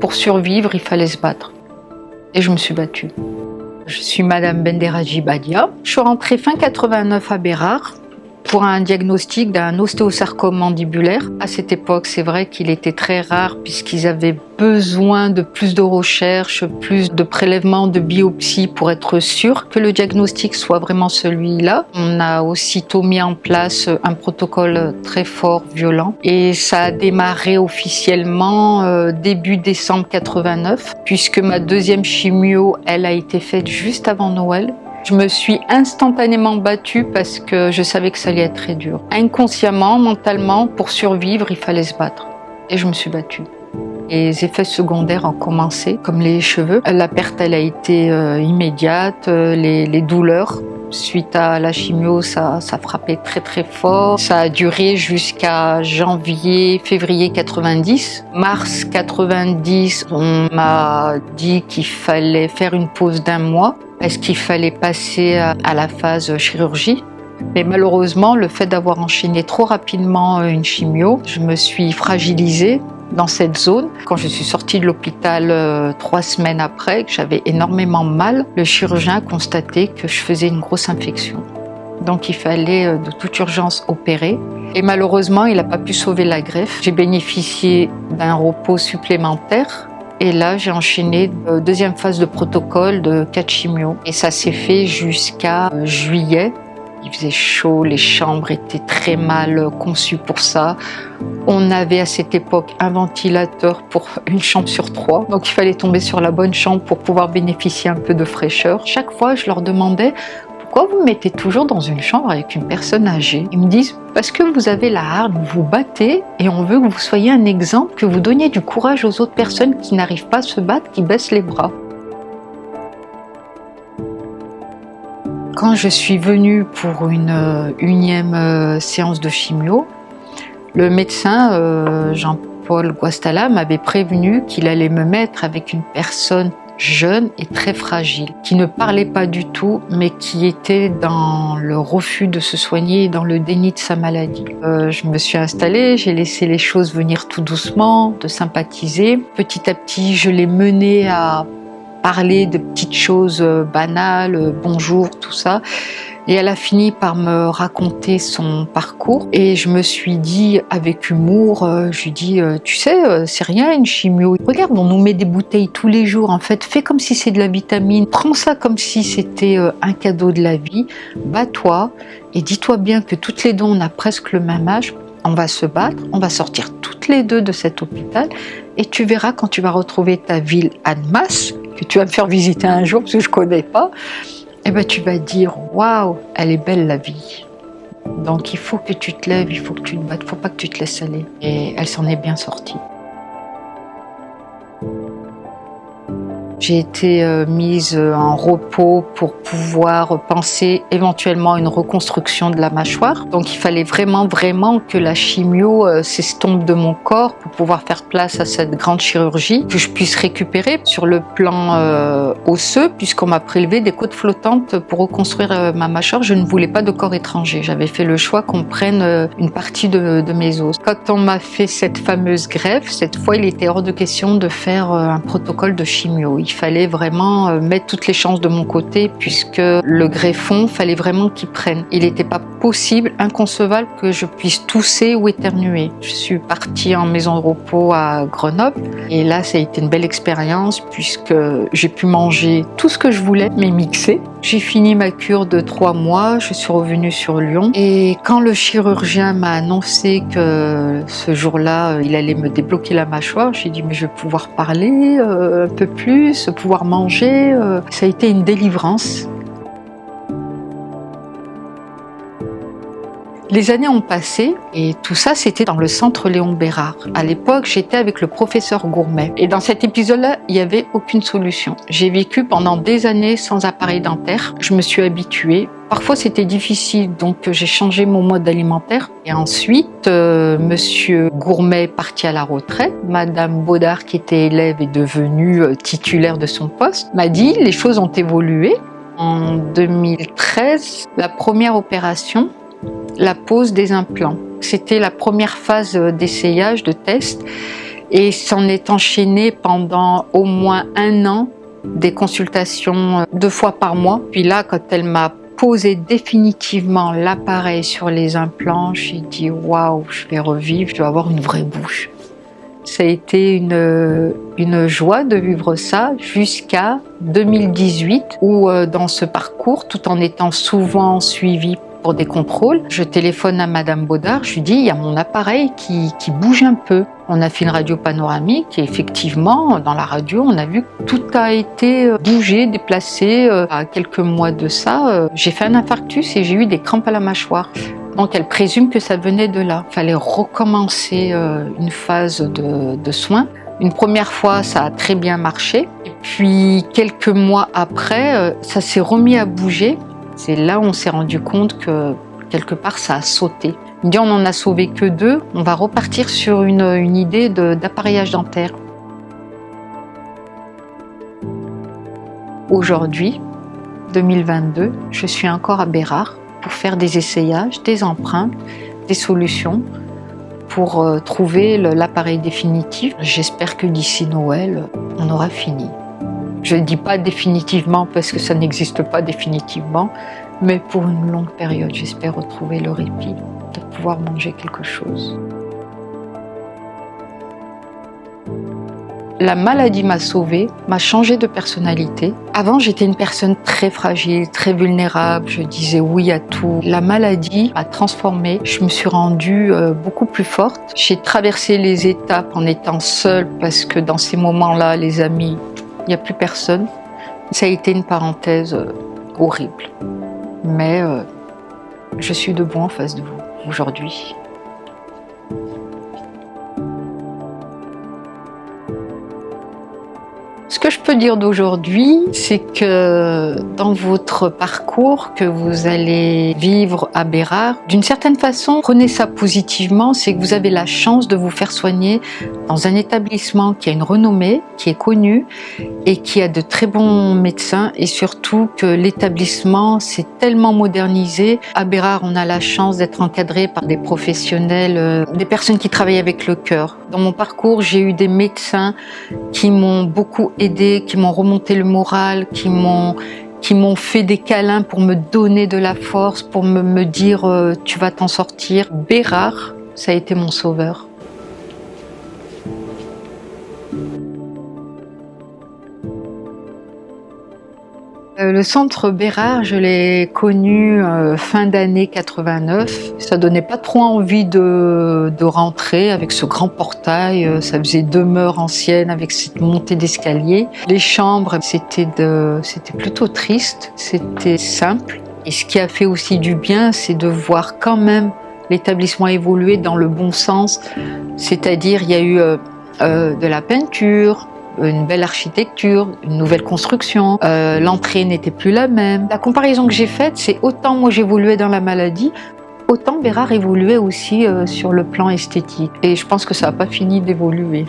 Pour survivre, il fallait se battre. Et je me suis battue. Je suis Madame Benderaji Badia. Je suis rentrée fin 89 à Bérard pour un diagnostic d'un ostéosarcome mandibulaire. À cette époque, c'est vrai qu'il était très rare puisqu'ils avaient besoin de plus de recherches, plus de prélèvements, de biopsies pour être sûr que le diagnostic soit vraiment celui-là. On a aussitôt mis en place un protocole très fort, violent, et ça a démarré officiellement début décembre 89 puisque ma deuxième chimio, elle a été faite juste avant Noël. Je me suis instantanément battue parce que je savais que ça allait être très dur. Inconsciemment, mentalement, pour survivre, il fallait se battre. Et je me suis battue. Les effets secondaires ont commencé, comme les cheveux. La perte, elle a été immédiate. Les douleurs, suite à la chimio, ça frappait très très fort. Ça a duré jusqu'à février 90. Mars 90, on m'a dit qu'il fallait faire une pause d'1 mois. Est-ce qu'il fallait passer à la phase chirurgie? Mais malheureusement, le fait d'avoir enchaîné trop rapidement une chimio, je me suis fragilisée dans cette zone. Quand je suis sortie de l'hôpital 3 semaines après, que j'avais énormément mal, le chirurgien a constaté que je faisais une grosse infection. Donc il fallait de toute urgence opérer. Et malheureusement, il n'a pas pu sauver la greffe. J'ai bénéficié d'un repos supplémentaire. Et là, j'ai enchaîné deuxième phase de protocole de 4 chimios. Et ça s'est fait jusqu'à juillet. Il faisait chaud, les chambres étaient très mal conçues pour ça. On avait à cette époque un ventilateur pour une chambre sur 3. Donc il fallait tomber sur la bonne chambre pour pouvoir bénéficier un peu de fraîcheur. Chaque fois, je leur demandais: pourquoi vous me mettez toujours dans une chambre avec une personne âgée? Ils me disent: parce que vous avez la hargne, vous vous battez et on veut que vous soyez un exemple, que vous donniez du courage aux autres personnes qui n'arrivent pas à se battre, qui baissent les bras. Quand je suis venue pour une unième séance de chimio, le médecin Jean-Paul Guastalla m'avait prévenu qu'il allait me mettre avec une personne jeune et très fragile, qui ne parlait pas du tout, mais qui était dans le refus de se soigner et dans le déni de sa maladie. Je me suis installée, j'ai laissé les choses venir tout doucement, de sympathiser. Petit à petit, je l'ai menée à parler de petites choses banales, bonjour, tout ça. Et elle a fini par me raconter son parcours. Et je me suis dit avec humour, je lui dis: tu sais, c'est rien une chimio. Regarde, on nous met des bouteilles tous les jours. En fait, fais comme si c'est de la vitamine. Prends ça comme si c'était un cadeau de la vie. Bats-toi et dis-toi bien que toutes les deux, on a presque le même âge. On va se battre, on va sortir toutes les deux de cet hôpital. Et tu verras quand tu vas retrouver ta ville Annemasse, que tu vas me faire visiter un jour parce que je connais pas, et ben tu vas dire: waouh, elle est belle la vie. Donc il faut que tu te lèves, il faut que tu te battes, il faut pas que tu te laisses aller. Et elle s'en est bien sortie. J'ai été mise en repos pour pouvoir penser éventuellement à une reconstruction de la mâchoire. Donc il fallait vraiment que la chimio s'estompe de mon corps pour pouvoir faire place à cette grande chirurgie, que je puisse récupérer sur le plan osseux, puisqu'on m'a prélevé des côtes flottantes pour reconstruire ma mâchoire. Je ne voulais pas de corps étranger. J'avais fait le choix qu'on prenne une partie de mes os. Quand on m'a fait cette fameuse greffe, cette fois il était hors de question de faire un protocole de chimio. Il fallait vraiment mettre toutes les chances de mon côté puisque le greffon, fallait vraiment qu'il prenne. Il n'était pas possible, inconcevable que je puisse tousser ou éternuer. Je suis partie en maison de repos à Grenoble et là ça a été une belle expérience puisque j'ai pu manger tout ce que je voulais mais mixé. J'ai fini ma cure de 3 mois, je suis revenue sur Lyon et quand le chirurgien m'a annoncé que ce jour-là il allait me débloquer la mâchoire, j'ai dit: mais je vais pouvoir parler un peu plus, pouvoir manger. Ça a été une délivrance. Les années ont passé et tout ça, c'était dans le centre Léon Bérard. À l'époque, j'étais avec le professeur Gourmet. Et dans cet épisode-là, il n'y avait aucune solution. J'ai vécu pendant des années sans appareil dentaire. Je me suis habituée. Parfois, c'était difficile, donc j'ai changé mon mode alimentaire. Et ensuite, Monsieur Gourmet est parti à la retraite. Madame Baudard, qui était élève, est devenue titulaire de son poste, m'a dit: les choses ont évolué. En 2013, la première opération, la pose des implants. C'était la première phase d'essayage, de test. Et s'en est enchaîné pendant au moins 1 an, des consultations 2 fois par mois. Puis là, quand elle m'a posé définitivement l'appareil sur les implants, j'ai dit waouh, je vais revivre, je dois avoir une vraie bouche. Ça a été une joie de vivre ça jusqu'à 2018 où dans ce parcours, tout en étant souvent suivie pour des contrôles, je téléphone à Madame Baudard, je lui dis il y a mon appareil qui bouge un peu. On a fait une radio panoramique et effectivement dans la radio on a vu que tout a été bougé, déplacé. À quelques mois de ça, j'ai fait un infarctus et j'ai eu des crampes à la mâchoire. Donc elle présume que ça venait de là. Il fallait recommencer une phase de soins. Une première fois, ça a très bien marché. Et puis quelques mois après, ça s'est remis à bouger. C'est là où on s'est rendu compte que quelque part ça a sauté. Il me dit on n'en a sauvé que 2, on va repartir sur une idée d'appareillage dentaire. Aujourd'hui, 2022, je suis encore à Bérard pour faire des essayages, des empreintes, des solutions pour trouver l'appareil définitif. J'espère que d'ici Noël, on aura fini. Je ne dis pas définitivement parce que ça n'existe pas définitivement, mais pour une longue période, j'espère retrouver le répit, de pouvoir manger quelque chose. La maladie m'a sauvée, m'a changé de personnalité. Avant, j'étais une personne très fragile, très vulnérable, je disais oui à tout. La maladie m'a transformée, je me suis rendue beaucoup plus forte. J'ai traversé les étapes en étant seule parce que dans ces moments-là, les amis, il n'y a plus personne. Ça a été une parenthèse horrible. Mais je suis debout en face de vous aujourd'hui. Ce que je peux dire d'aujourd'hui, c'est que dans votre parcours que vous allez vivre à Bérard, d'une certaine façon, prenez ça positivement, c'est que vous avez la chance de vous faire soigner dans un établissement qui a une renommée, qui est connu et qui a de très bons médecins et surtout que l'établissement s'est tellement modernisé. À Bérard, on a la chance d'être encadré par des professionnels, des personnes qui travaillent avec le cœur. Dans mon parcours, j'ai eu des médecins qui m'ont beaucoup aidé, qui m'ont remonté le moral, qui m'ont fait des câlins pour me donner de la force, pour me dire tu vas t'en sortir. Bérard, ça a été mon sauveur. Le centre Bérard, je l'ai connu fin d'année 89. Ça donnait pas trop envie de rentrer avec ce grand portail. Ça faisait demeure ancienne avec cette montée d'escalier. Les chambres, c'était plutôt triste. C'était simple. Et ce qui a fait aussi du bien, c'est de voir quand même l'établissement évoluer dans le bon sens. C'est-à-dire, il y a eu de la peinture, une belle architecture, une nouvelle construction, l'entrée n'était plus la même. La comparaison que j'ai faite, c'est autant moi j'évoluais dans la maladie, autant Bérard évoluait aussi sur le plan esthétique. Et je pense que ça n'a pas fini d'évoluer.